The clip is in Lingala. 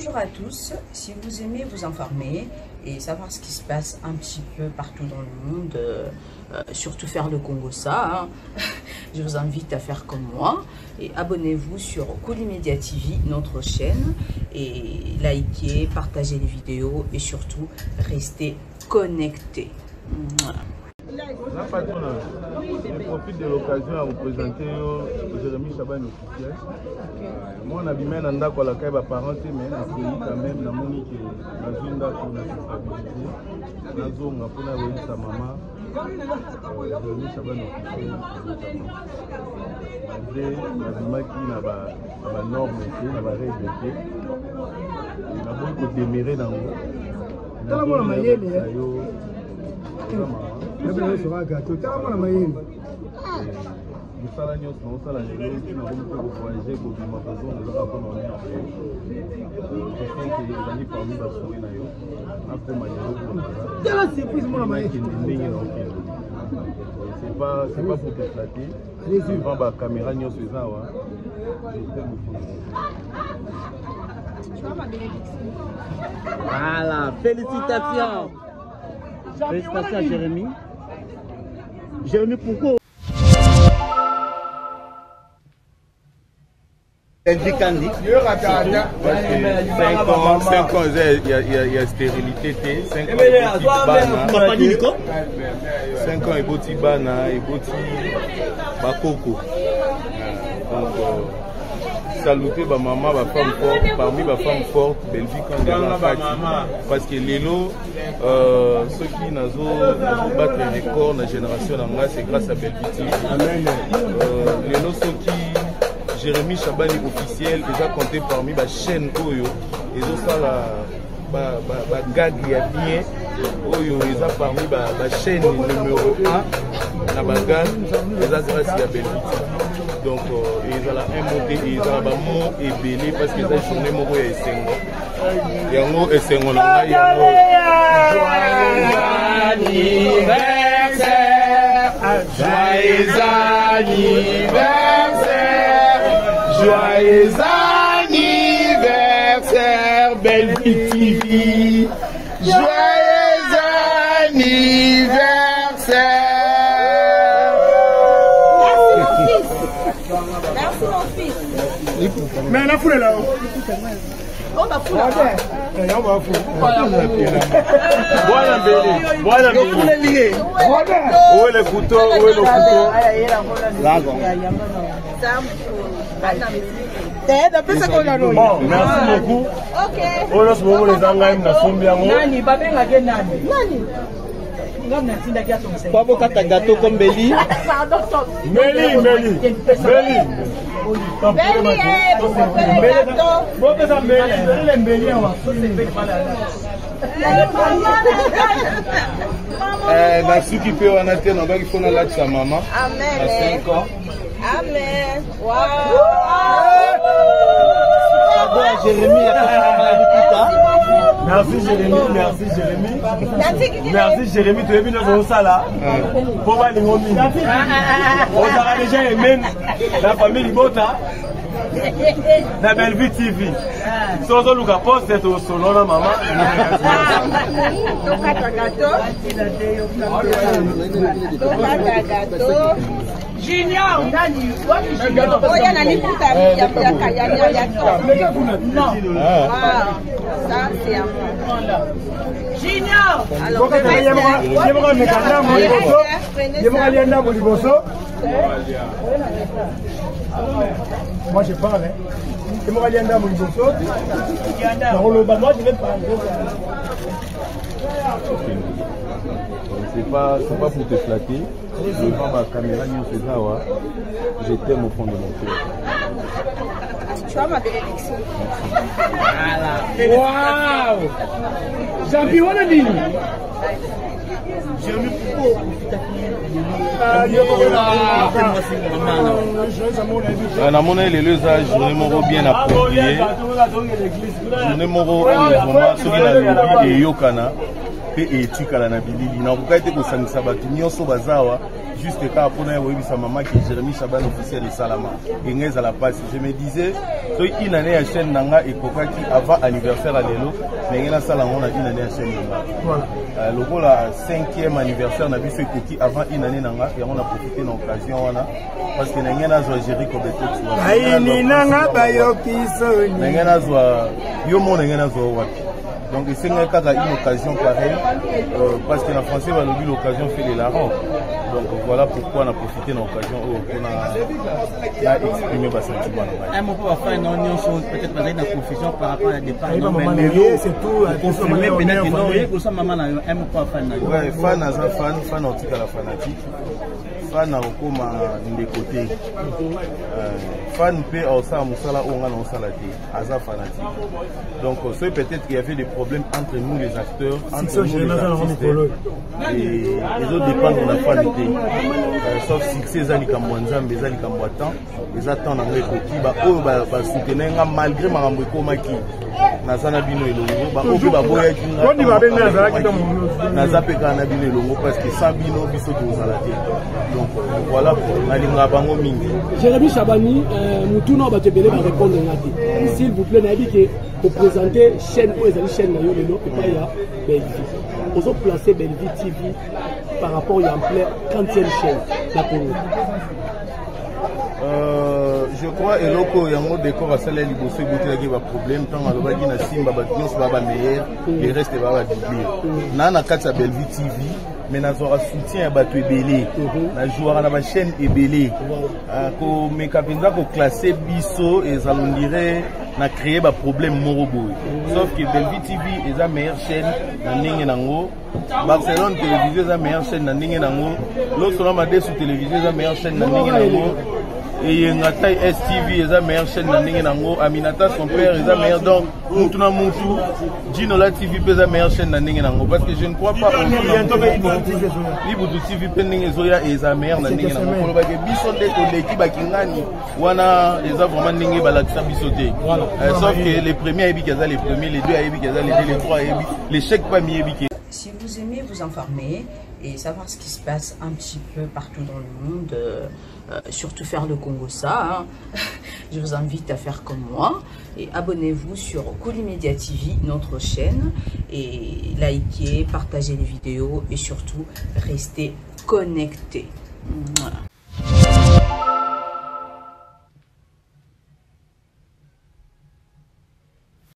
Bonjour à tous, si vous aimez vous informer et savoir ce qui se passe un petit peu partout dans le monde, surtout faire le Congo ça, hein, je vous invite à faire comme moi et abonnez-vous sur Colimedia TV, notre chaîne, et likez, partagez les vidéos et surtout restez connectés. La patronne, je profite de l'occasion à vous présenter Jérémy Chabani officiel. Moi, on a vu même un d'accord à la caille parenté, mais quand même, la monique, la zone d'accord, la stabilité, la zone pour la réunion sa maman, Jérémy Chabani officiel. La zone qui n'a pas norme, n'a pas règle, il a beaucoup déméré dans le c'est pas pour te flatter. Devant la caméra, nous voilà, félicitations. Félicitations à Jérémy. Jérémy, pourquoi elle dit Candy? 5 ans, il y a stérilité. 5 ans, il y a 5 ans, il y a Bakoko. Donc, saluter ma maman, ma femme forte, parmi ma femme forte, Belgique, parce que Lélo, ceux qui nous battent les records dans la génération, c'est grâce à Belgique. Lélo, ceux qui, Jérémy Chabani officiel, déjà compté parmi la chaîne Oyo, et ça, la gag, il y a bien, Oyo, ils ont parmi la chaîne numéro 1, la gag, et ça, c'est grâce à Belgique. Donc, ils ont un mot ils ont un mot et belé parce que cette journée, mon est Sengo. Il y a un mot et Sengo. Joyeux anniversaire, joyeux anniversaire, Belle TV. Joyeux anniversaire. Mais la foule est là-haut. On va fouler là. On va fouler. Voilà, où est le couteau? Où est le couteau? Là, bon. Bon, merci beaucoup. Ok. On a ce moment les engagés dans son bien. Nani, pas bien la Nani. Pas beaucoup de gâteaux comme Béli. Méli. La soupe qui peut en attendre, il faut la sa maman. Amen. Amen. Wow. Jérémy, merci Jérémy, tu es venu dans ça là. Pour voir les momies. On a déjà aimé la famille Libota. La Belle Vie TV. Sans le cas poste c'est au salon la maman. Junior, oh, il y a non. Ça c'est un Junior. Alors, moi je parle. Moi je vais parler. C'est pas pour te flatter. Devant ma caméra, je t'aime au fond de mon cœur. Tu vois ma bénédiction. Waouh! Champion, on a dit. Jérémy, pourquoi na mona lelo eza journée moko bien appropriée, journée moko vraiment soki na lobi eyokana mpe etikala na bilili na kokai te kosangisa bato nyonso bazawa juste car pour nous sa maman qui Jérémy Chaban officiel de Salama et ngez à la passe. Je me disais so une année à chaîne nanga et kokaki avant anniversaire à l'élo mais ngena sala on a une année à chaîne nanga. Voilà. Le rôle à 5e anniversaire n'a vu ce coquille avant une année nanga et on a profité de l'occasion voilà parce que ngena zo gérer comme tout. Aïe ni nanga bayoki so ni. Ngena zo yo mon ngena zo wapi. Donc c'est une occasion pareille parce que en français on a vu l'occasion fait les larrons. Donc voilà pourquoi on a profité de l'occasion on a exprimé bas sentiment. Un mot pour faire une chose peut-être pas une confusion par rapport à la départ. C'est tout confirmer peut-être que non pour ça maman un mot pour faire. Ouais, fan à fan antique à la fanatique. Fan à Okoma des côtés. Fan peut aussi à Moussala ou on a salati. Aza fanatique. Donc c'est peut-être qu'il y avait des problèmes entre nous les acteurs, entre nous les artistes et les autres dépendent de la fanité. Sauf si c'est Zali Kamwanza, mais Zali Kamwatan, les attendent en récoquille, bah soutenir malgré ma rambo maki. Nazana bino elongo ba obi ba boya kinga on va bien nazala kita mon nazapeka na bino elongo parce que sans bino biso to zalate donc voilà pour nalinga bango mingi Jérémy Chabani mutuna ba tebele ba répondre ngati s'il vous plaît na dit que pour présenter chaîne ou les chaîne na yo lelo et pas ya Belvi oso placer Belvi TV par rapport à en plein 40e chaîne la Congo. Je crois que l'oko yango décor à celle là liboso boté qui va problème tant à l'obagi na simba ba nyos ba meilleur les reste ba doublé na na kati ya Belvi TV mais na zora soutien ya bato ebele na joueur na ba chaîne ebele ko mekapenza ko classer biso et zalondire na créer ba problème morobo sauf que Belvi TV est la meilleure chaîne na ndenge nango Barcelone télévision est la meilleure chaîne na ndenge nango l'autre na made sous télévision est la meilleure chaîne na ndenge nango et Ngatai STV est la meilleure chaîne dans Ningenango. Aminata, son père, est la meilleure. Donc, Moutuna Moutou, Ginola TV est la meilleure chaîne dans Ningenango. Parce que je ne crois pas au Libutu TV Penningezoya est la meilleure dans Ningenango. Pour le Bissoté, l'équipe à Kingani, Wana, les a vraiment Ninge Balaksa Bissoté. Sauf que les premiers, les premiers, les deux, les deux, les trois, les chèques pas mis. Si vous aimez vous informer et savoir ce qui se passe un petit peu partout dans le monde, surtout faire le Congo ça, je vous invite à faire comme moi et abonnez-vous sur Colimedia TV, notre chaîne, et likez, partagez les vidéos et surtout restez connectés. Voilà.